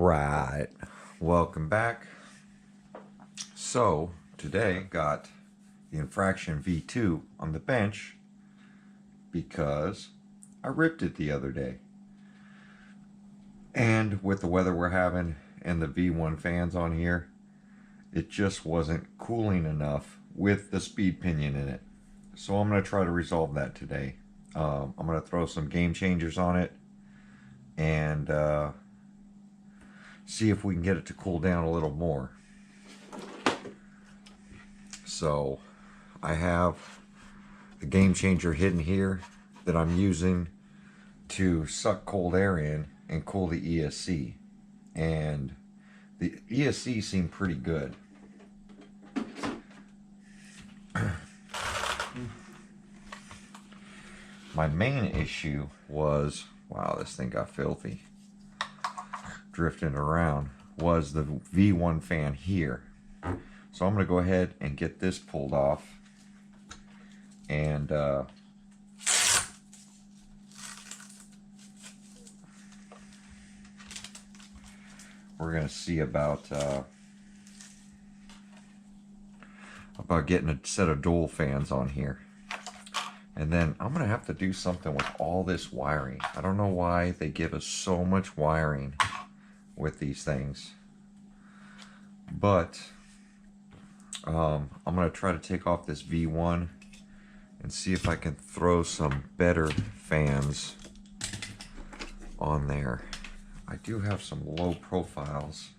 Right, welcome back. So today got the Infraction V2 on the bench because I ripped it the other day, and with the weather we're having and the V1 fans on here, it just wasn't cooling enough with the speed pinion in it. So I'm going to try to resolve that today. I'm going to throw some game changers on it and see if we can get it to cool down a little more. So I have a game changer hidden here that I'm using to suck cold air in and cool the ESC, and the ESC seemed pretty good. My main issue was, wow, this thing got filthy, drifting around, was the V1 fan here. So I'm going to go ahead and get this pulled off, and we're going to see about getting a set of dual fans on here. And then I'm going to have to do something with all this wiring. I don't know why they give us so much wiring with these things, but I'm going to try to take off this V1 and see if I can throw some better fans on there. I do have some low profiles.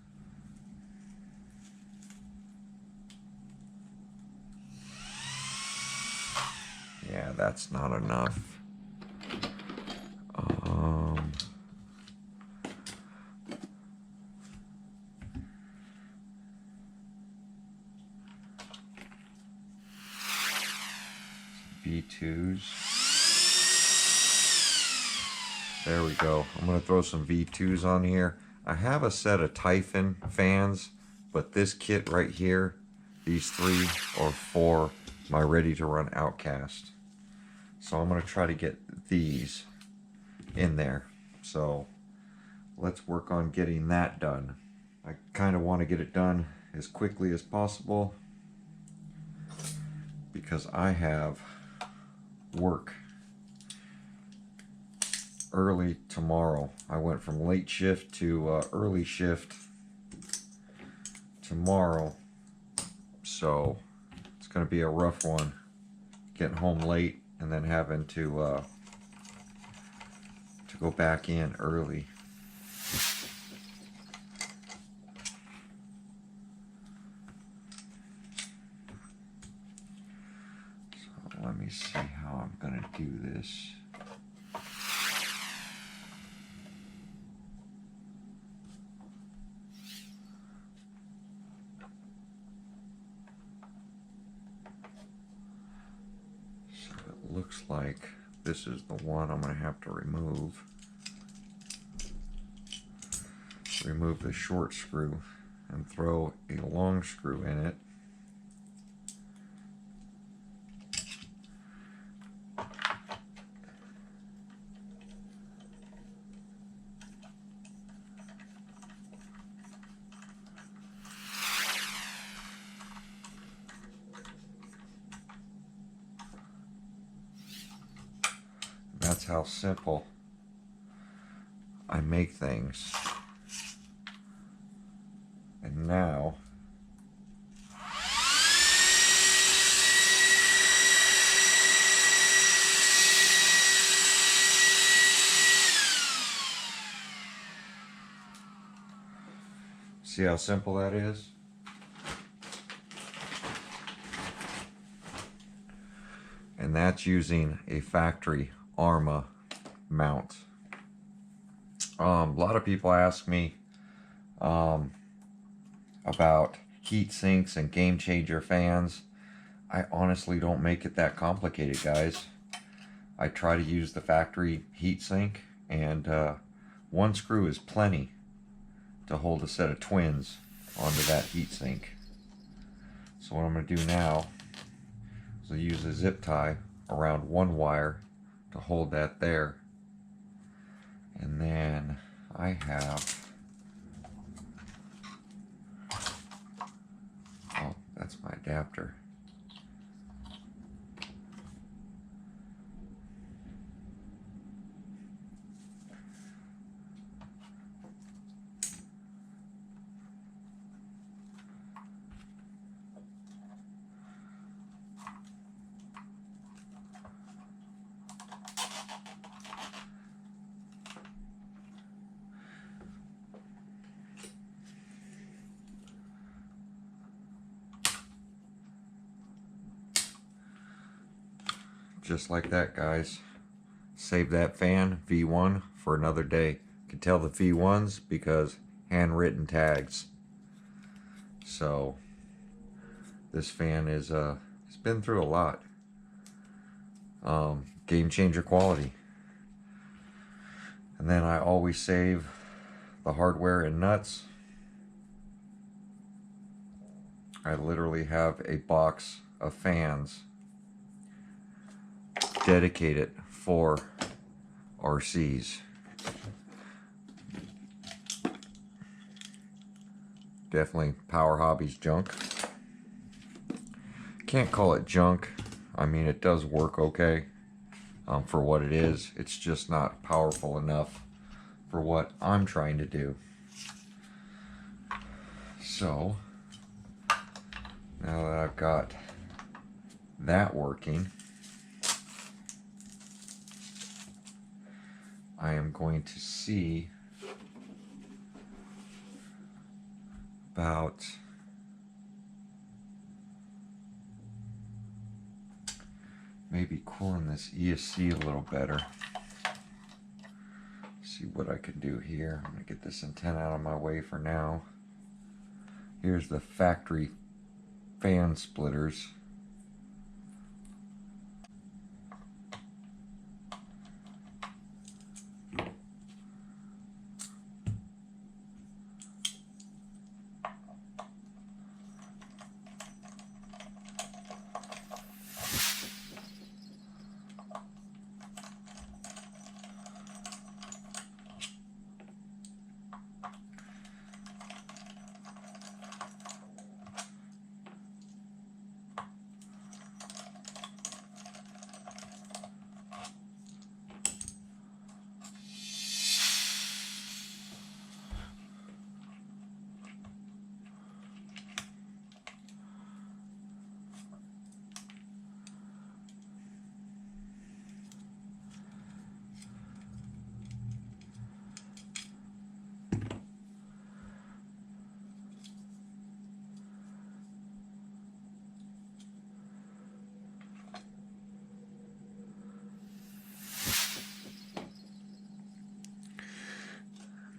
Yeah, that's not enough. V2s. There we go. I'm going to throw some V2s on here. I have a set of Typhon fans, but this kit right here, these three are for my ready to run Outcast. So I'm going to try to get these in there. So let's work on getting that done. I kind of want to get it done as quickly as possible because I have work early tomorrow. I went from late shift to early shift tomorrow, so it's going to be a rough one, getting home late and then having to go back in early. So let me see how I'm going to do this. Looks like this is the one I'm going to have to remove. Remove the short screw and throw a long screw in it. That's how simple I make things. And now see how simple that is? And that's using a factory Arrma mount. A lot of people ask me about heat sinks and game changer fans. I honestly don't make it that complicated, guys. I try to use the factory heat sink, and one screw is plenty to hold a set of twins onto that heat sink. So what I'm going to do now is I'll use a zip tie around one wire to hold that there, and then I have adapter. Just like that, guys. Save that fan V1 for another day. You can tell the V1s because handwritten tags. So this fan is it's been through a lot. Game changer quality. And then I always save the hardware and nuts. I literally have a box of fans dedicated for RCs. Definitely Power Hobbies junk. Can't call it junk. I mean, it does work okay for what it is. It's just not powerful enough for what I'm trying to do. So now that I've got that working, I am going to see about maybe cooling this ESC a little better. See what I can do here. I'm gonna get this antenna out of my way for now. Here's the factory fan splitters.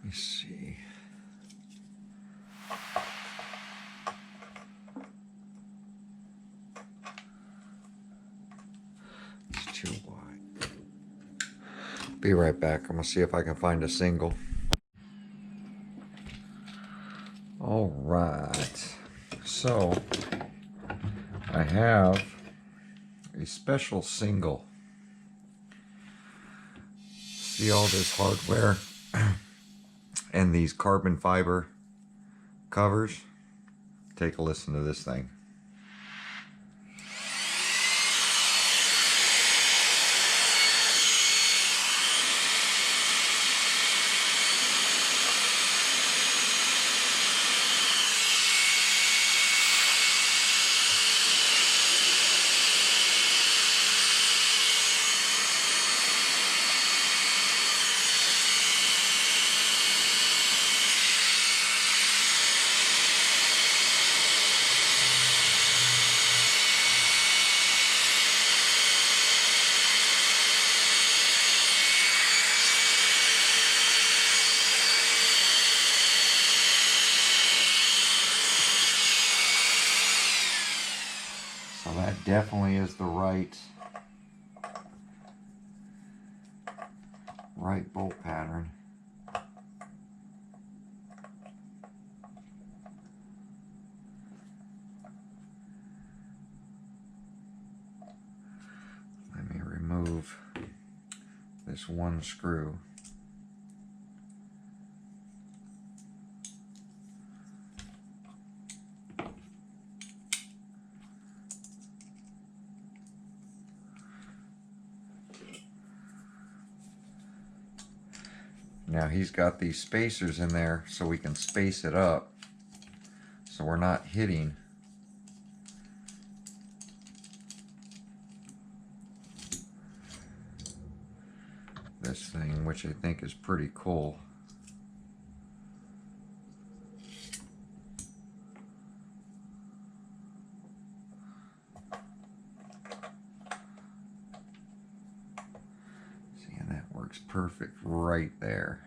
Let me see. It's too wide. Be right back. I'm gonna see if I can find a single. All right. So I have a special single. See all this hardware and these carbon fiber covers? Take a listen to this thing. So that definitely is the right bolt pattern. Let me remove this one screw. Now he's got these spacers in there so we can space it up so we're not hitting this thing, which I think is pretty cool. See, and that works perfect right there.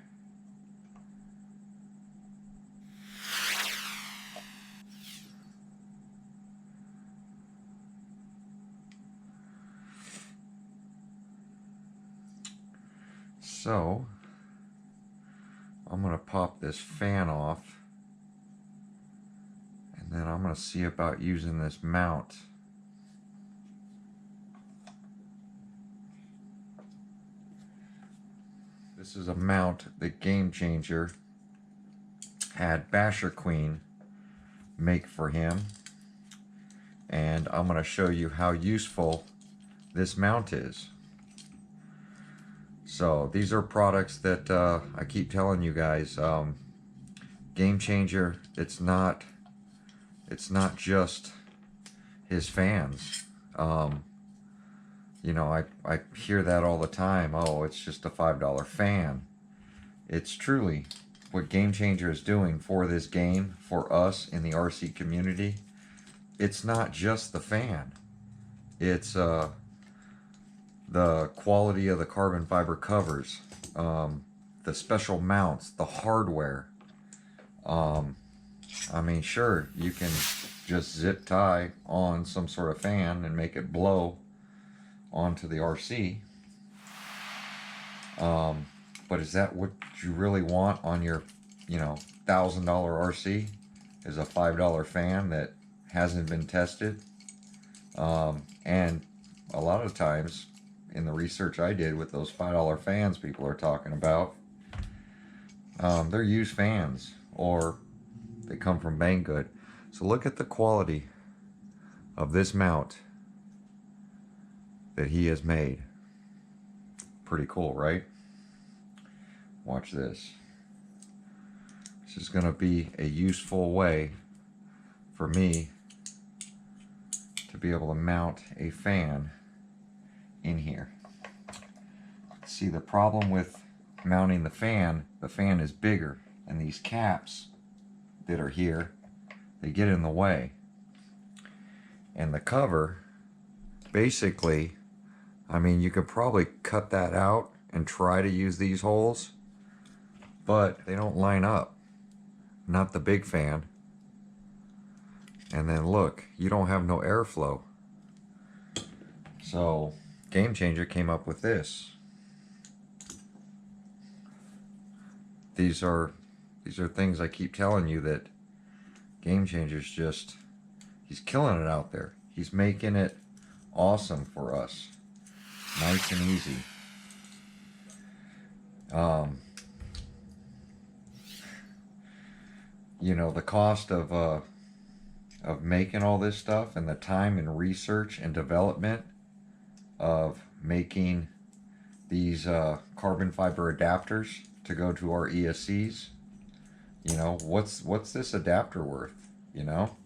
So I'm going to pop this fan off, and then I'm going to see about using this mount. This is a mount that Game Changer had Basher Queen make for him, and I'm going to show you how useful this mount is. So these are products that I keep telling you guys, Game Changer, it's not just his fans. You know, I hear that all the time. Oh, it's just a $5 fan. It's truly what Game Changer is doing for this game, for us in the RC community. It's not just the fan. It's the quality of the carbon fiber covers, the special mounts, the hardware. I mean, sure, you can just zip tie on some sort of fan and make it blow onto the RC. But is that what you really want on your, you know, $1,000 RC? Is a $5 fan that hasn't been tested? And a lot of times, in the research I did with those $5 fans people are talking about, they're used fans, or they come from Banggood. So look at the quality of this mount that he has made. Pretty cool, right? Watch this. This is going to be a useful way for me to be able to mount a fan in here. See, the problem with mounting the fan is bigger, and these caps that are here, they get in the way. And the cover, basically, I mean, you could probably cut that out and try to use these holes, but they don't line up. Not the big fan. And then look, you don't have no airflow. So Game Changer came up with this. These are things I keep telling you that Game Changer's just, he's killing it out there. He's making it awesome for us. Nice and easy. You know, the cost of making all this stuff, and the time and research and development of making these carbon fiber adapters to go to our ESCs. You know, what's this adapter worth, you know?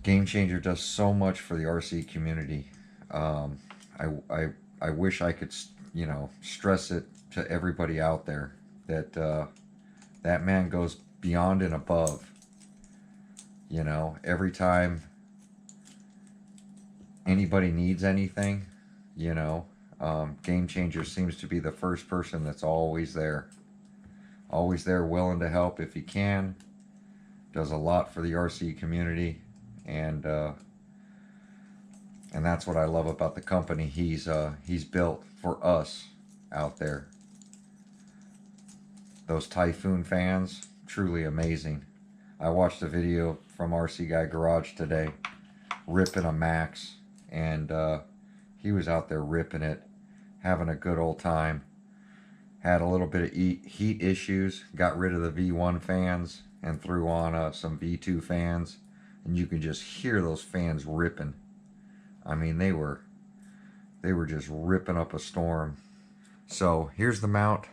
Game Changer does so much for the RC community. I wish I could, you know, stress it to everybody out there that that man goes beyond and above. You know, every time anybody needs anything, you know, Game Changer seems to be the first person that's always there, willing to help if he can. Does a lot for the RC community, and that's what I love about the company he's built for us out there. Those Typhoon fans, truly amazing. I watched a video from RC Guy Garage today, ripping a Max, and he was out there ripping it, having a good old time. Had a little bit of heat issues, got rid of the V1 fans and threw on some V2 fans, and you can just hear those fans ripping. I mean, they were They were just ripping up a storm. So here's the mount.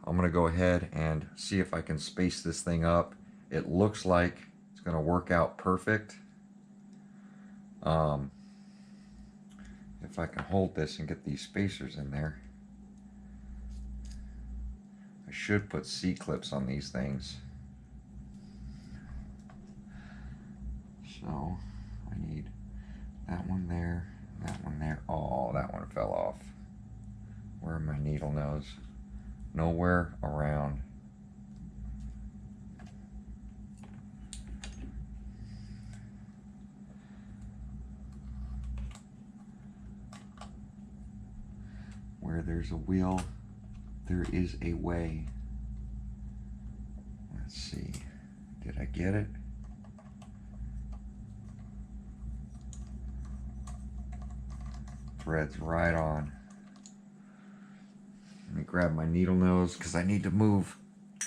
I'm gonna go ahead and see if I can space this thing up. It looks like it's gonna work out perfect. If I can hold this and get these spacers in there. I should put C-clips on these things. So I need that one there, that one there. Oh, that one fell off. Where are my needle nose? Nowhere around. Where there's a will, there is a way. Let's see. Did I get it? Thread's right on. Let me grab my needle nose because I need to move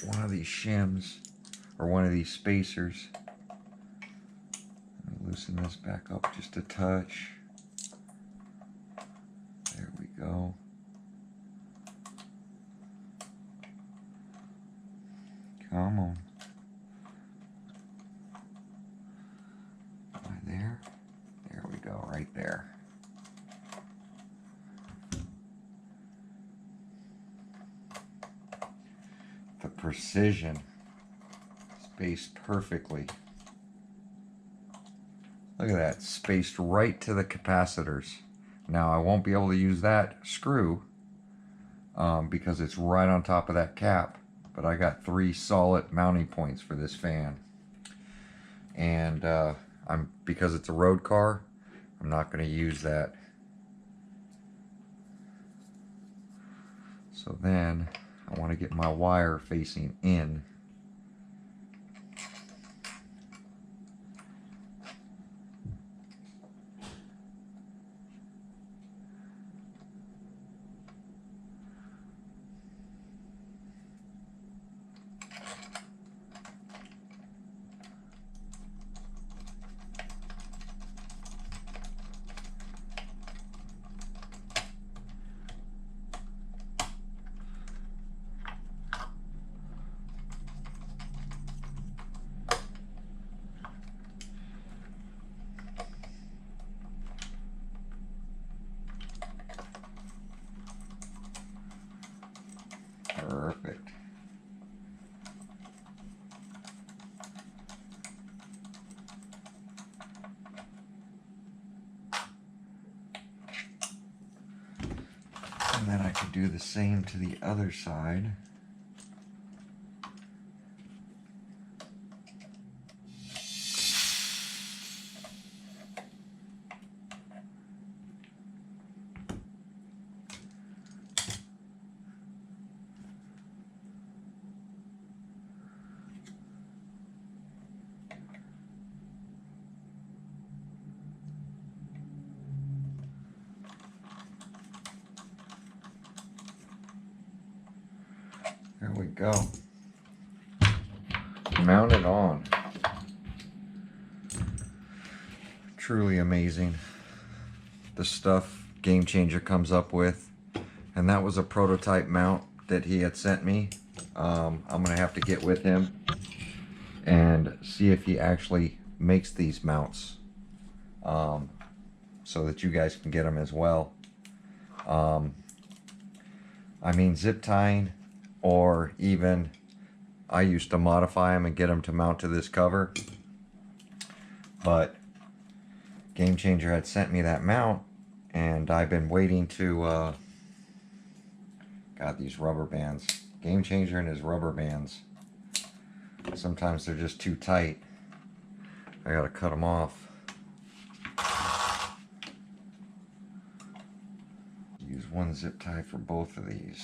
one of these shims or one of these spacers. Let me loosen this back up just a touch. There we go. Come on. Am I there? There we go, right there. The precision, spaced perfectly. Look at that, spaced right to the capacitors. Now I won't be able to use that screw because it's right on top of that cap, but I got 3 solid mounting points for this fan. And because it's a road car, I'm not going to use that. So then I want to get my wire facing in. Perfect. And then I can do the same to the other side. There we go. Mount it on. Truly amazing. The stuff Game Changer comes up with. And that was a prototype mount that he had sent me. I'm going to have to get with him and see if he actually makes these mounts so that you guys can get them as well. I mean, zip tying, or even I used to modify them and get them to mount to this cover, but Game Changer had sent me that mount and I've been waiting to God, these rubber bands. Game Changer and his rubber bands, sometimes they're just too tight. I gotta cut them off. Use one zip tie for both of these.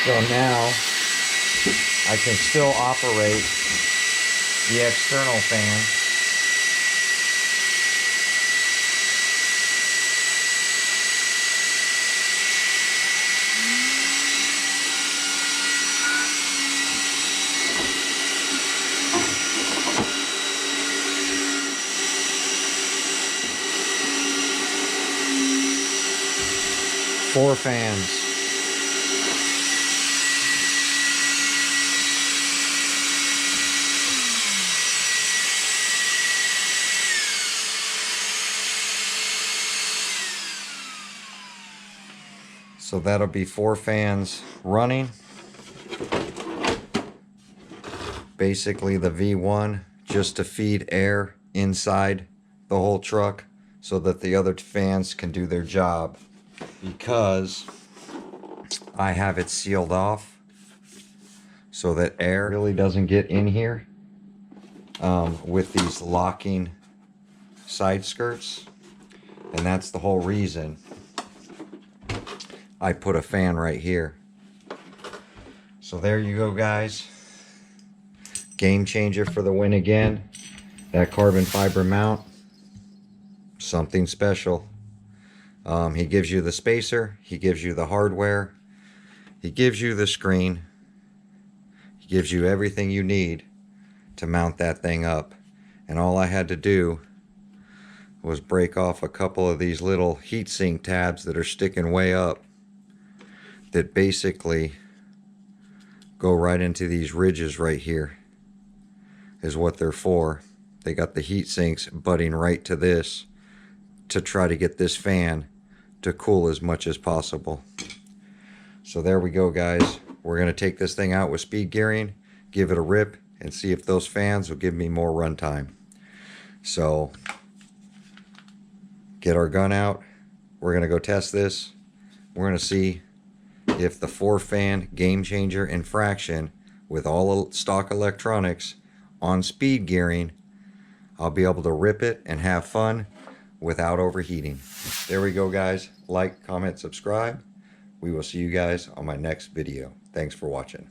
So now I can still operate the external fan. Four fans. So that'll be 4 fans running. Basically the V1 just to feed air inside the whole truck so that the other fans can do their job. Because I have it sealed off so that air really doesn't get in here with these locking side skirts. And that's the whole reason I put a fan right here. So there you go, guys. Game changer for the win again. That carbon fiber mount, something special. He gives you the spacer, he gives you the hardware, he gives you the screen, he gives you everything you need to mount that thing up. And all I had to do was break off a couple of these little heatsink tabs that are sticking way up that basically go right into these ridges right here, is what they're for. They got the heat sinks butting right to this to try to get this fan to cool as much as possible. So there we go, guys. We're going to take this thing out with speed gearing, give it a rip, and see if those fans will give me more run time. So get our gun out. We're going to go test this. We're going to see if the 4-fan game changer Infraction with all stock electronics on speed gearing, I'll be able to rip it and have fun without overheating. There we go, guys. Like, comment, subscribe. We will see you guys on my next video. Thanks for watching.